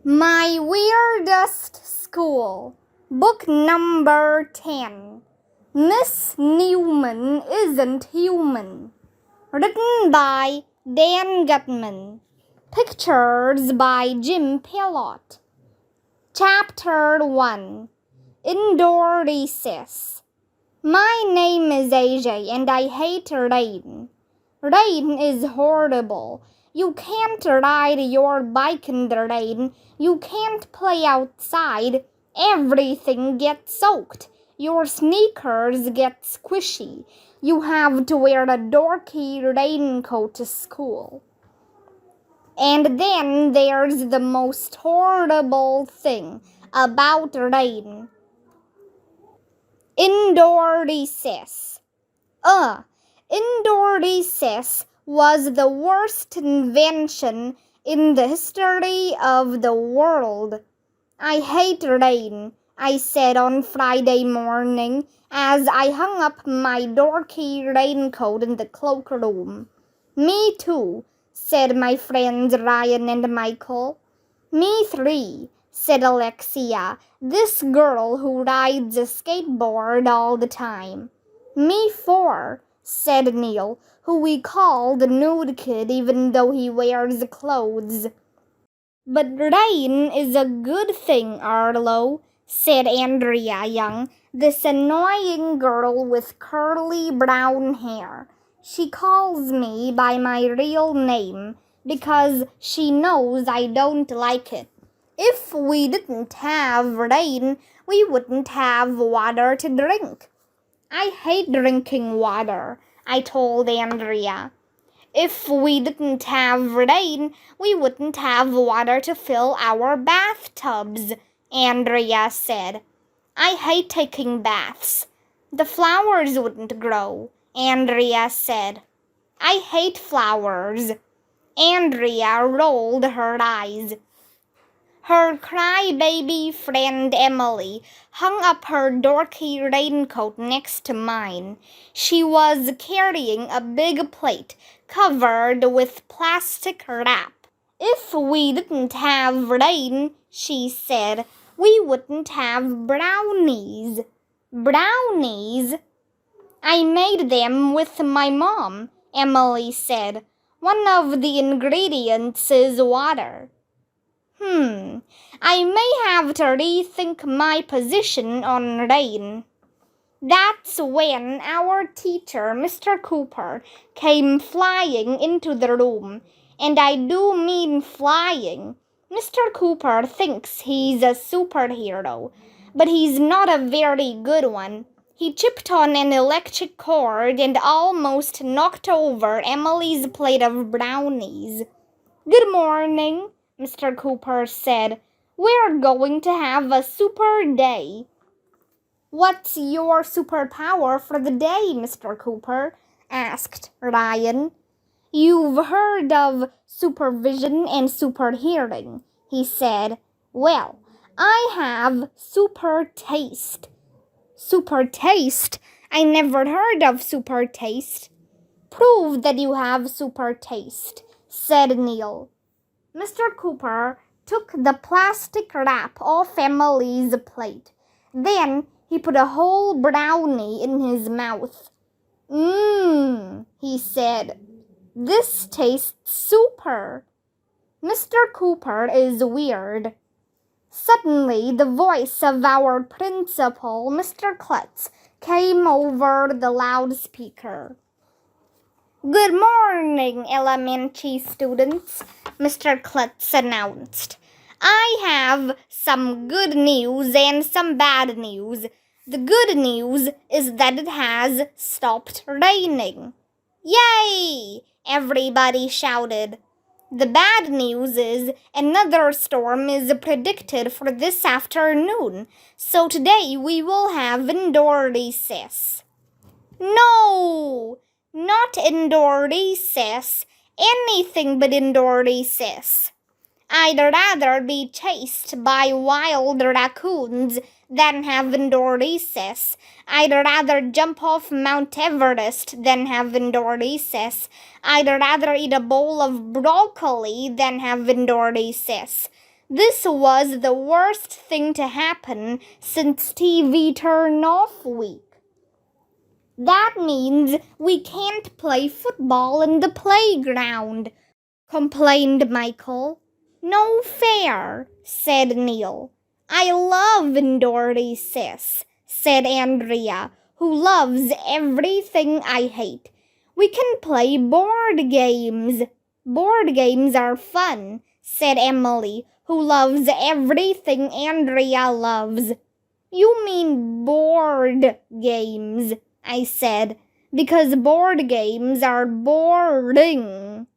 My Weirdest School, Book Number 10, Miss Newman Isn't Human. Written by Dan Gutman. Pictures by Jim Pelot. Chapter 1, Indoor Recess. My name is AJ and I hate rain. Rain is horrible. You can't ride your bike in the rain. You can't play outside. Everything gets soaked. Your sneakers get squishy. You have to wear a dorky raincoat to school. And then there's the most horrible thing about rain. Indoor recess. Indoor recess was the worst invention in the history of the world. I hate rain, I said on Friday morning as I hung up my dorky raincoat in the cloakroom. Me too, said my friends Ryan and Michael. Me three, said Alexia, this girl who rides a skateboard all the time. Me four, said Neil, who we call the nude kid even though he wears clothes. But rain is a good thing, Arlo, said Andrea Young, this annoying girl with curly brown hair. She calls me by my real name because she knows I don't like it. If we didn't have rain, we wouldn't have water to drink. I hate drinking water, I told Andrea. If we didn't have rain, we wouldn't have water to fill our bathtubs, Andrea said. I hate taking baths. The flowers wouldn't grow, Andrea said. I hate flowers. Andrea rolled her eyes. Her crybaby friend Emily hung up her dorky raincoat next to mine. She was carrying a big plate covered with plastic wrap. If we didn't have rain, she said, we wouldn't have brownies. Brownies? I made them with my mom, Emily said. One of the ingredients is water. I may have to rethink my position on rain. That's when our teacher, Mr. Cooper, came flying into the room. And I do mean flying. Mr. Cooper thinks he's a superhero, but he's not a very good one. He chipped on an electric cord and almost knocked over Emily's plate of brownies. Good morning, Mr. Cooper said. We're going to have a super day. What's your superpower for the day, Mr. Cooper? Asked Ryan. You've heard of supervision and super hearing, he said. Well, I have super taste. Super taste? I never heard of super taste. Prove that you have super taste, said Neil. Mr. Cooper took the plastic wrap off Emily's plate. Then he put a whole brownie in his mouth. He said. This tastes super. Mr. Cooper is weird. Suddenly, the voice of our principal, Mr. Klutz, came over the loudspeaker. Good morning, elementary students, Mr. Klutz announced. I have some good news and some bad news. The good news is that it has stopped raining. Yay! Everybody shouted. The bad news is another storm is predicted for this afternoon, so today we will have indoor recess. No! Not indoor recess. Anything but indoor recess. I'd rather be chased by wild raccoons than have indoor recess. I'd rather jump off Mount Everest than have indoor recess. I'd rather eat a bowl of broccoli than have indoor recess. This was the worst thing to happen since TV turn-off week. That means we can't play football in the playground, complained Michael. No fair, said Neil. I love indoor recess, said Andrea, who loves everything I hate. We can play board games. Board games are fun, said Emily, who loves everything Andrea loves. You mean board games, I said, because board games are boring.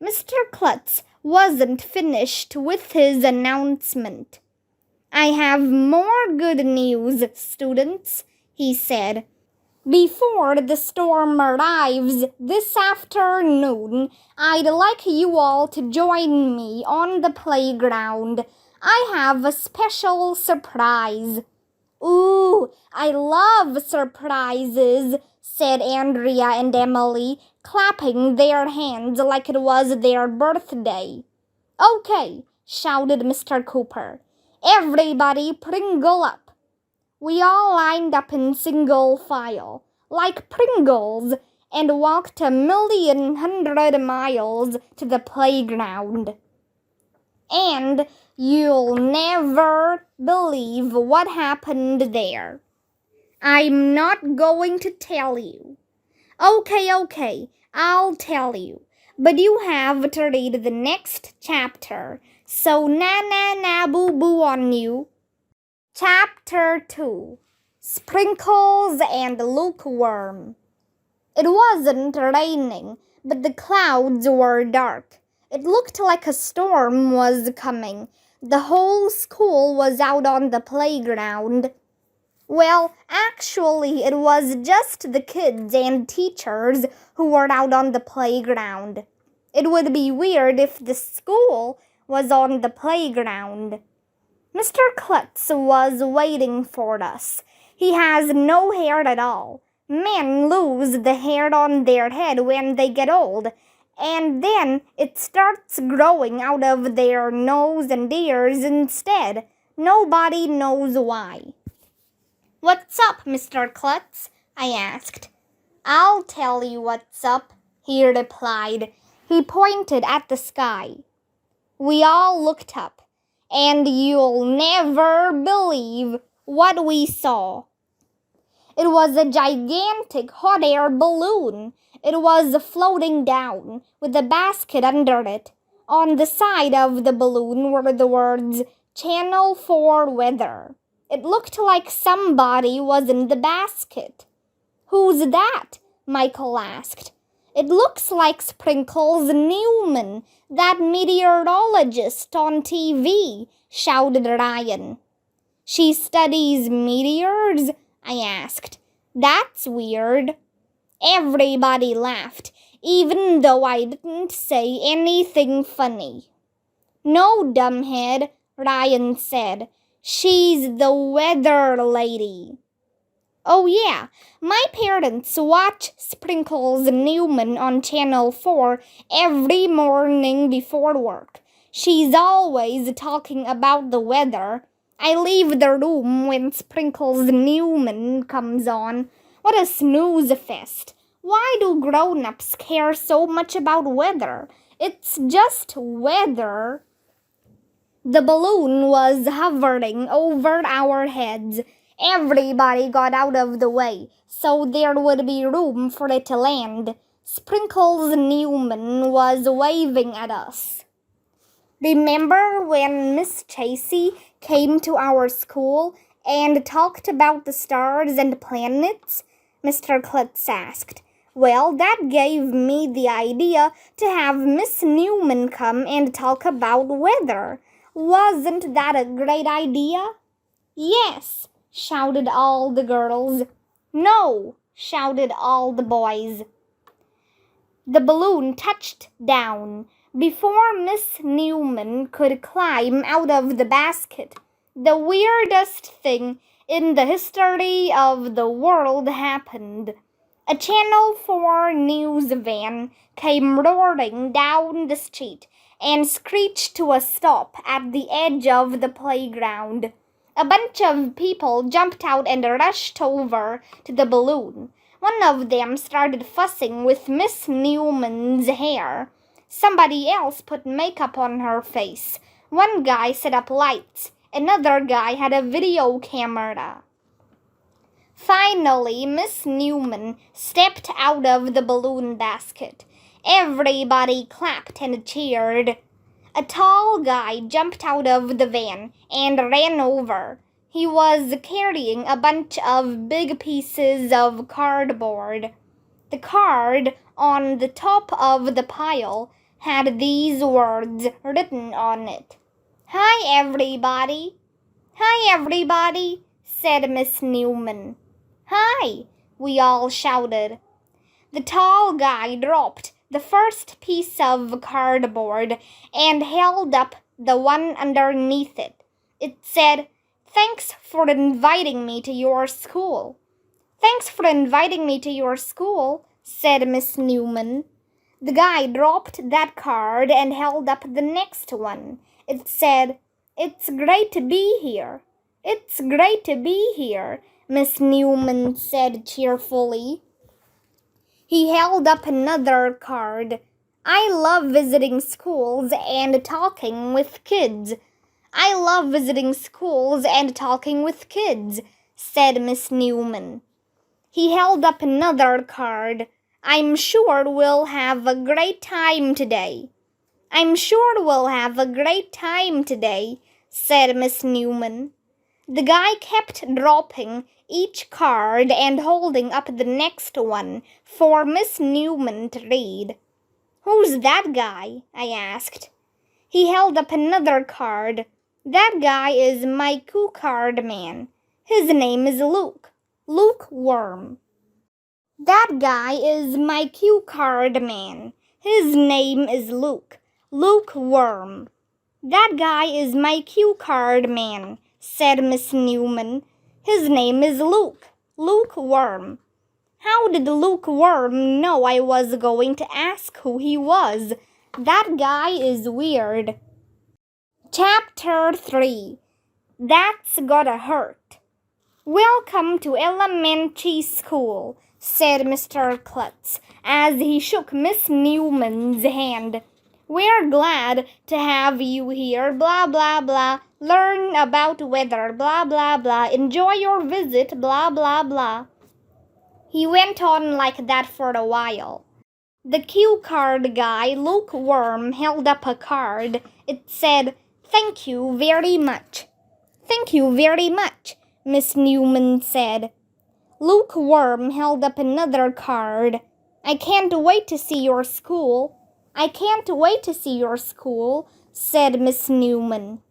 Mr. Klutz wasn't finished with his announcement. I have more good news, students, he said. Before the storm arrives this afternoon, I'd like you all to join me on the playground. I have a special surprise. Ooh, I love surprises, said Andrea and Emily, clapping their hands like it was their birthday. Okay, shouted Mr. Cooper. Everybody Pringle up. We all lined up in single file, like Pringles, and walked 1,100,000 miles to the playground. And you'll never believe what happened there. I'm not going to tell you. Okay, I'll tell you. But you have to read the next chapter, so na boo boo on you. Chapter 2, Sprinkles and Lukewarm. It wasn't raining, but the clouds were dark. It looked like a storm was coming. The whole school was out on the playground. Well, actually, it was just the kids and teachers who were out on the playground. It would be weird if the school was on the playground. Mr. Klutz was waiting for us. He has no hair at all. Men lose the hair on their head when they get old, and then it starts growing out of their nose and ears instead. Nobody knows why. What's up, Mr. Klutz? I asked. I'll tell you what's up, he replied. He pointed at the sky. We all looked up. And you'll never believe what we saw. It was a gigantic hot air balloon. It was floating down with a basket under it. On the side of the balloon were the words, Channel 4 Weather. It looked like somebody was in the basket. Who's that? Michael asked. It looks like Sprinkles Newman, that meteorologist on TV, shouted Ryan. She studies meteors? I asked. That's weird. Everybody laughed, even though I didn't say anything funny. No, dumbhead, Ryan said. She's the weather lady. Oh yeah, my parents watch Sprinkles Newman on Channel 4 every morning before work. She's always talking about the weather. I leave the room when Sprinkles Newman comes on. What a snooze fest. Why do grown-ups care so much about weather? It's just weather. The balloon was hovering over our heads. Everybody got out of the way, so there would be room for it to land. Sprinkles Newman was waving at us. Remember when Miss Chasey came to our school and talked about the stars and planets? Mr. Klutz asked. Well, that gave me the idea to have Miss Newman come and talk about weather. Wasn't that a great idea? Yes, shouted all the girls. No, shouted all the boys. The balloon touched down. Before Miss Newman could climb out of the basket, the weirdest thing in the history of the world happened. A Channel 4 news van came roaring down the street, and screeched to a stop at the edge of the playground. A bunch of people jumped out and rushed over to the balloon. One of them started fussing with Miss Newman's hair. Somebody else put makeup on her face. One guy set up lights. Another guy had a video camera. Finally, Miss Newman stepped out of the balloon basket. Everybody clapped and cheered. A tall guy jumped out of the van and ran over. He was carrying a bunch of big pieces of cardboard. The card on the top of the pile had these words written on it. "Hi, everybody." "Hi, everybody," said Miss Newman. "Hi," we all shouted. The tall guy dropped the first piece of cardboard and held up the one underneath it. It said, "Thanks for inviting me to your school." "Thanks for inviting me to your school," said Miss Newman. The guy dropped that card and held up the next one. It said, "It's great to be here." "It's great to be here," Miss Newman said cheerfully. He held up another card. "I love visiting schools and talking with kids." "I love visiting schools and talking with kids," said Miss Newman. He held up another card. "I'm sure we'll have a great time today." "I'm sure we'll have a great time today," said Miss Newman. The guy kept dropping each card and holding up the next one for Miss Newman to read. "Who's that guy?" I asked. He held up another card. "That guy is my cue card man. His name is Luke. Luke Worm." "That guy is my cue card man. His name is Luke. Luke Worm." "That guy is my cue card man," said Miss Newman. "His name is Luke. Luke Worm." How did Luke Worm know I was going to ask who he was? That guy is weird. Chapter 3. That's Gotta Hurt. "Welcome to elementary school," said Mr. Klutz as he shook Miss Newman's hand. "We're glad to have you here, blah, blah, blah. Learn about weather, blah, blah, blah. Enjoy your visit, blah, blah, blah." He went on like that for a while. The cue card guy, Luke Worm, held up a card. It said, "Thank you very much." "Thank you very much," Miss Newman said. Luke Worm held up another card. "I can't wait to see your school." "I can't wait to see your school," said Miss Newman.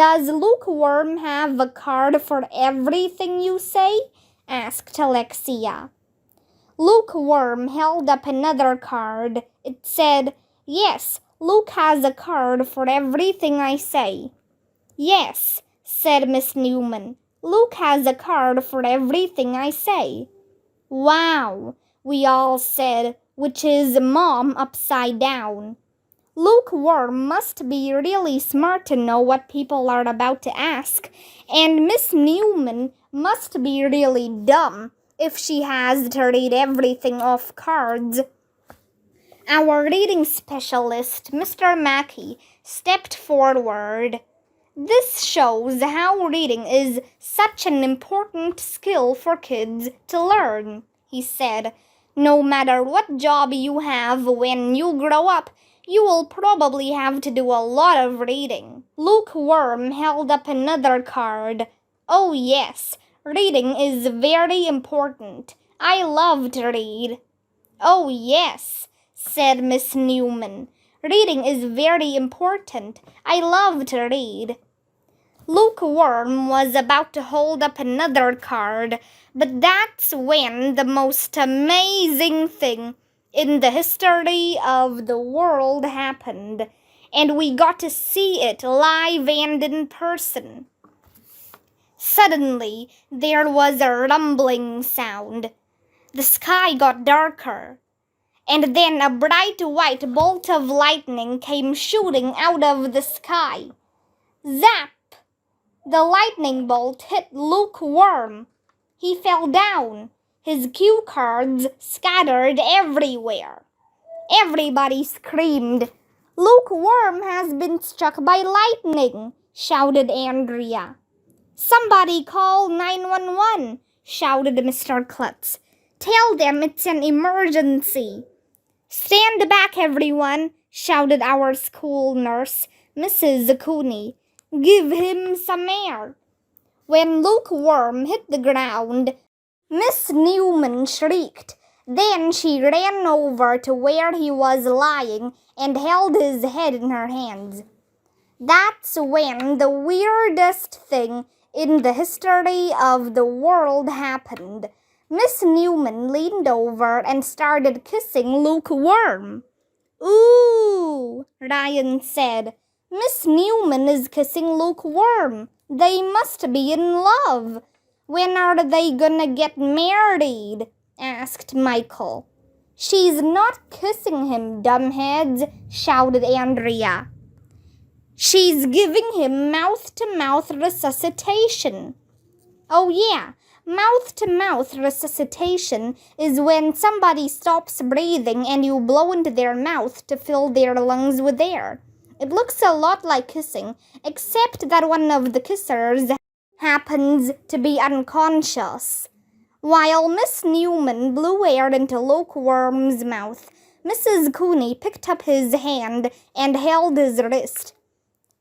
"Does Luke Worm have a card for everything you say?" asked Alexia. Luke Worm held up another card. It said, "Yes, Luke has a card for everything I say." "Yes," said Miss Newman. "Luke has a card for everything I say." "Wow," we all said, which is Mom upside down. Luke Worm must be really smart to know what people are about to ask, and Miss Newman must be really dumb if she has to read everything off cards. Our reading specialist, Mr. Mackey, stepped forward. "This shows how reading is such an important skill for kids to learn," he said. "No matter what job you have when you grow up, you will probably have to do a lot of reading." Luke Worm held up another card. "Oh yes, reading is very important. I love to read." "Oh yes," said Miss Newman. "Reading is very important. I love to read." Luke Worm was about to hold up another card, but that's when the most amazing thing in the history of the world happened, and we got to see it live and in person. Suddenly, there was a rumbling sound. The sky got darker. And then a bright white bolt of lightning came shooting out of the sky. Zap! The lightning bolt hit Lukewarm. He fell down. His cue cards scattered everywhere. Everybody screamed. Lukewarm has been struck by lightning, shouted Andrea. Somebody call 911, shouted Mr. Klutz. Tell them it's an emergency. Stand back, everyone, shouted our school nurse, Mrs. Cooney. Give him some air. When Lukewarm hit the ground, Miss Newman shrieked. Then she ran over to where he was lying and held his head in her hands. That's when the weirdest thing in the history of the world happened. Miss Newman leaned over and started kissing Lukewarm. Ooh, Ryan said. Miss Newman is kissing Lukewarm. They must be in love. When are they gonna get married? Asked Michael. She's not kissing him, dumbheads, shouted Andrea. She's giving him mouth-to-mouth resuscitation. Oh yeah, mouth-to-mouth resuscitation is when somebody stops breathing and you blow into their mouth to fill their lungs with air. It looks a lot like kissing, except that one of the kissers happens to be unconscious. While Miss Newman blew air into Lukewarm's mouth, Mrs. Cooney picked up his hand and held his wrist.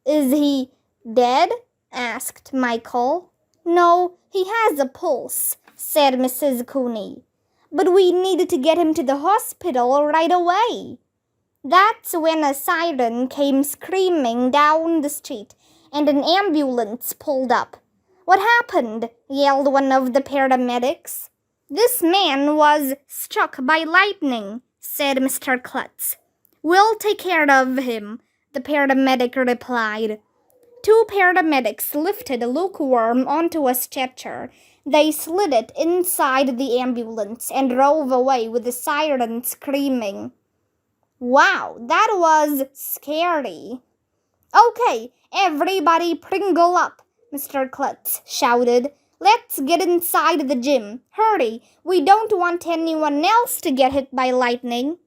Is he dead? Asked Michael. No, he has a pulse, said Mrs. Cooney. But we need to get him to the hospital right away. That's when a siren came screaming down the street and an ambulance pulled up. What happened? Yelled one of the paramedics. This man was struck by lightning, said Mr. Klutz. We'll take care of him, the paramedic replied. Two paramedics lifted Lukewarm onto a stretcher. They slid it inside the ambulance and drove away with the siren screaming. Wow, that was scary. Okay, everybody pringle up, Mr. Klutz shouted. Let's get inside the gym. Hurry, we don't want anyone else to get hit by lightning.